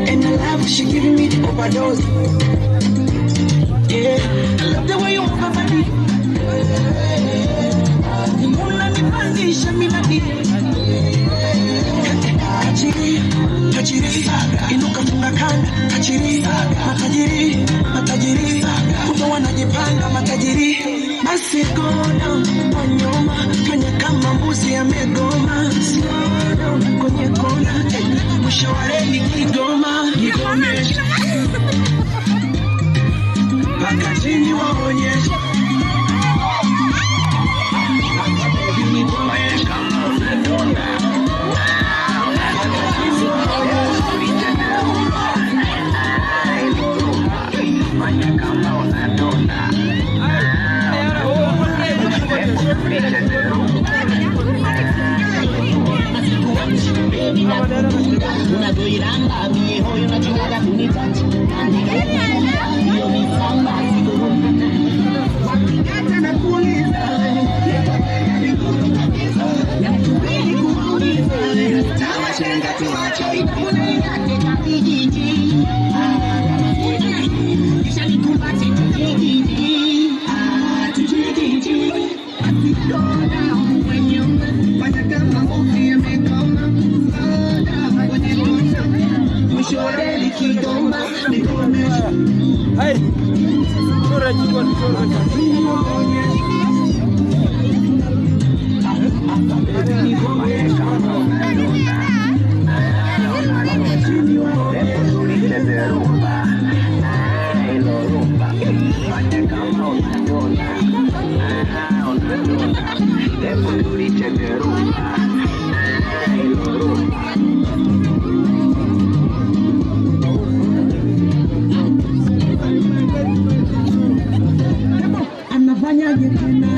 And I love she giving me the overdose. Yeah, I love the way you move my body. You wanna me body, show me body. Kachiri, kachiri, inuka funga kanda. Kachiri, matajiri, matajiri, kuto wanajipanga matajiri. Basi kona, wanyoma, kwenye kama mbuzi ya megoma. Siona, kwenye kona, mwisho wa reli Kigoma. Nigomesha paka chini waonyesha. Nigomesha kama unadonda. Fanya kama unadonda. Unadoiranga miho unachungaga kunitachi hiyo misamba wakikata na kuuliza tawashenga tuwacho ikuna yake kapijiji kisha nikumbati tujijiji tujijiji atikona mwenye fanya kama mufi ya mekoma Mishoreli Kigoma, Nigomesha. Hey, chora chikoni chora chakini. Nigomesha. Anafanyaje tena?